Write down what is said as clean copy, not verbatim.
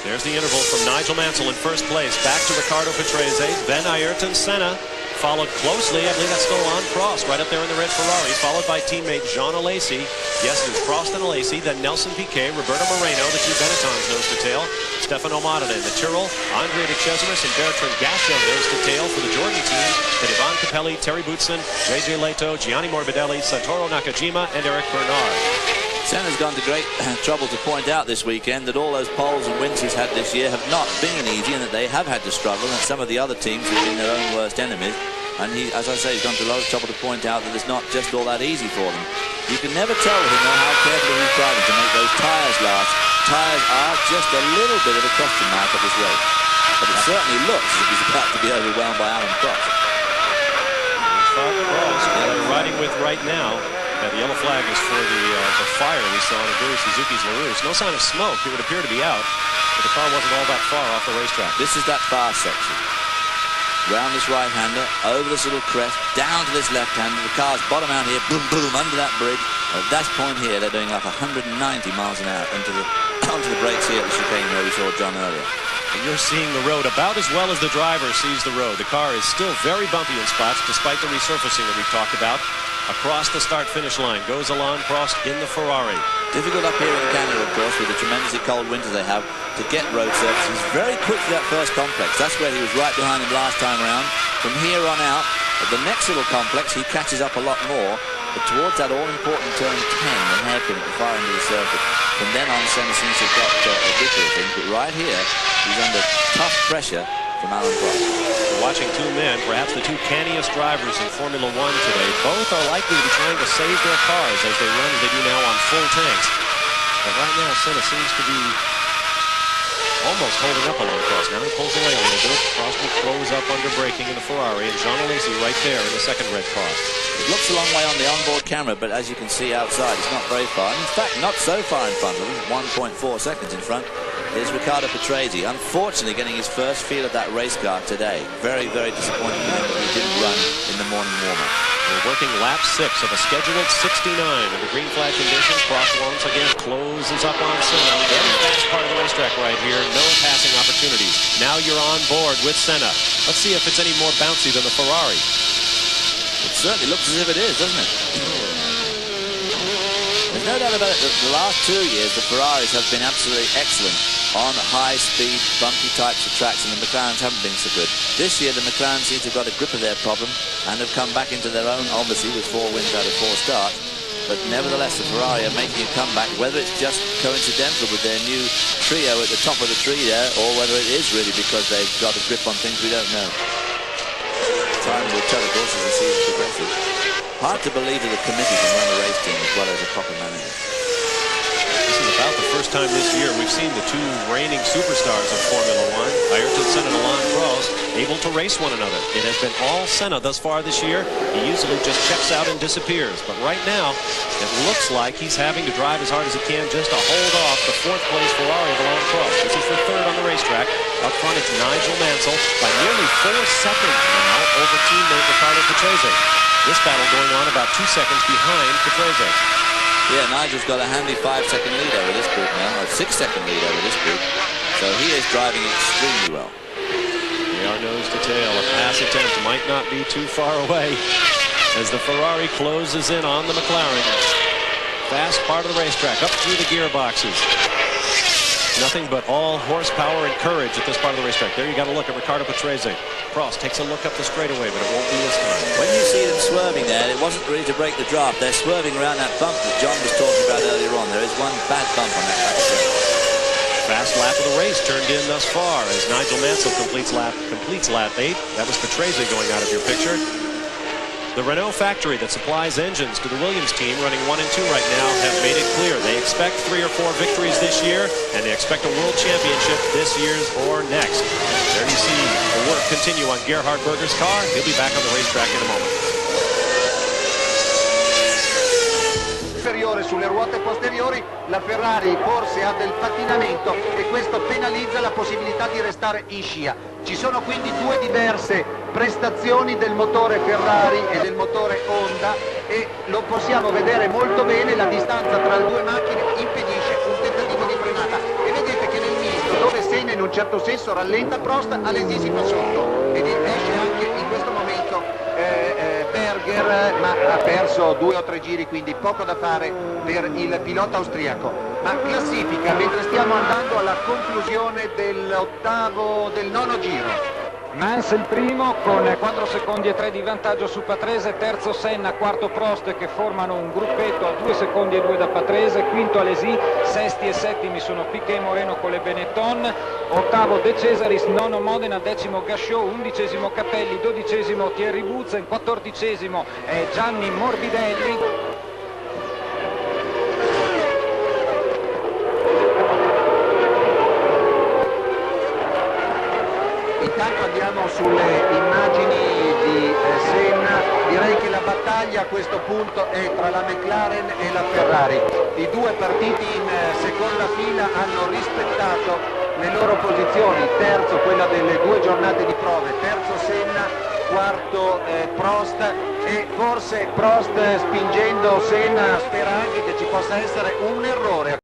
There's the interval from Nigel Mansell in first place. Back to Riccardo Patrese. Then Ayrton Senna. Followed closely, I believe that's still on Prost, right up there in the red Ferrari, followed by teammate Jean Alesi. Yes, it was Prost and Alesi, then Nelson Piquet, Roberto Moreno, the two Benettons nose to tail, Stefano Matta in the Tyrrell, Andre de Cesaris and Bertrand Gachot nose to tail for the Jordan team, then Ivan Capelli, Terry Boutsen, JJ Leto, Gianni Morbidelli, Satoru Nakajima, and Eric Bernard. Senna's gone to great trouble to point out this weekend that all those poles and wins he's had this year have not been easy, and that they have had to struggle, and some of the other teams have been their own worst enemies. And he, as I say, he's gone to a lot of trouble to point out that it's not just all that easy for them. You can never tell with him though how carefully he's driving to make those tyres last. Tyres are just a little bit of a question mark at this race. But it certainly looks as if he's about to be overwhelmed by Alan Prost. Prost, they're riding with right now. The yellow flag is for the fire we saw in Aguri Suzuki's LaRousse. No sign of smoke. It would appear to be out, but the car wasn't all that far off the racetrack. This is that far section. Round this right-hander, over this little crest, down to this left-hander. The cars bottom out here, boom, boom, under that bridge. At that point here, they're doing like 190 miles an hour onto the brakes here at the chicane where we saw John earlier. And you're seeing the road about as well as the driver sees the road. The car is still very bumpy in spots, despite the resurfacing that we've talked about. Across the start-finish line goes Alain Prost in the Ferrari. Difficult up here in Canada, of course, with the tremendously cold winter they have, to get road surface. He's very quick to that first complex. That's where he was right behind him last time around. From here on out, at the next little complex, he catches up a lot more. But towards that all-important turn 10, the hairpin at the far end of the circuit, from then on, Senna seems to have got a grip of things. But right here, he's under tough pressure from Alain Prost. We're watching two men, perhaps the two canniest drivers in Formula One today. Both are likely to be trying to save their cars as they run as they do now on full tanks. But right now, Senna seems to be almost holding up Alain Prost. Now he pulls away a little bit. Prost will close up under braking in the Ferrari, and Jean Alesi right there in the second red car. It looks a long way on the onboard camera, but as you can see outside, it's not very far. In fact, not so far in front of him, 1.4 seconds in front. Is Riccardo Patrese, unfortunately getting his first feel of that race car today. Very, very disappointing that he didn't run in the morning warm-up. We're working lap 6 of a scheduled 69 under green flag conditions. Prost once again closes up on Senna. Very fast part of the racetrack right here. No passing opportunities. Now you're on board with Senna. Let's see if it's any more bouncy than the Ferrari. It certainly looks as if it is, doesn't it? There's no doubt about it that the last 2 years the Ferraris have been absolutely excellent on high-speed, bumpy types of tracks, and the McLarens haven't been so good. This year the McLarens seem to have got a grip of their problem and have come back into their own, obviously, with 4 wins out of 4 starts. But nevertheless, the Ferrari are making a comeback, whether it's just coincidental with their new trio at the top of the tree there, or whether it is really because they've got a grip on things we don't know. Time will tell, of course, as the season progresses. Hard to believe that a committee can run a race team as well as a proper manager. This is about the first time this year we've seen the two reigning superstars of Formula One, Ayrton Senna and Alain Prost, able to race one another. It has been all Senna thus far this year. He usually just checks out and disappears. But right now, it looks like he's having to drive as hard as he can just to hold off the 4th place Ferrari of Alain Prost. This is for 3rd on the racetrack. Up front, it's Nigel Mansell by nearly 4 seconds now over teammate Riccardo Patrese. This battle going on about 2 seconds behind Patrese. Yeah, Nigel's got a handy 5-second lead over this group now, or 6-second lead over this group. So he is driving extremely well. They are nose to tail. A pass attempt might not be too far away as the Ferrari closes in on the McLaren. Fast part of the racetrack, up through the gearboxes. Nothing but all horsepower and courage at this part of the racetrack. There you got to look at Riccardo Patrese. Prost takes a look up the straightaway, but it won't be this time. When you see them swerving there, it wasn't really to break the draft. They're swerving around that bump that John was talking about earlier on. There is one bad bump on that back straight. Fast lap of the race turned in thus far as Nigel Mansell completes lap 8. That was Patrese going out of your picture. The Renault factory that supplies engines to the Williams team running 1 and 2 right now have made it clear they expect 3 or 4 victories this year, and they expect a world championship this year or next. There you see the work continue on Gerhard Berger's car. He'll be back on the racetrack in a moment. Inferiore sulle ruote posteriori, la Ferrari forse ha del pattinamento e questo penalizza la possibilità di restare in scia. Ci sono quindi 2 diverse prestazioni del motore Ferrari e del motore Honda e lo possiamo vedere molto bene, la distanza tra le 2 macchine impedisce un tentativo di frenata e vedete che nel misto dove in un certo senso rallenta Prost, Alesi si fa sotto ed esce anche in questo momento Berger, ma ha perso 2 o 3 giri, quindi poco da fare per il pilota austriaco. Ma classifica, mentre stiamo andando alla conclusione del nono giro. Mans il primo con 4 secondi e 3 di vantaggio su Patrese, terzo Senna, quarto Prost, che formano un gruppetto a 2 secondi e 2 da Patrese, quinto Alesi, sesti e settimi sono Piquet e Moreno con le Benetton, ottavo De Cesaris, nono Modena, decimo Gasciot, undicesimo Capelli, dodicesimo Thierry Buzen, quattordicesimo è Gianni Morbidelli. Intanto andiamo sulle immagini di Senna. Direi che la battaglia a questo punto è tra la McLaren e la Ferrari. I due partiti in seconda fila hanno rispettato le loro posizioni, terzo quella delle 2 giornate di prove, terzo Senna, quarto Prost, e forse Prost, spingendo Senna, spera anche che ci possa essere un errore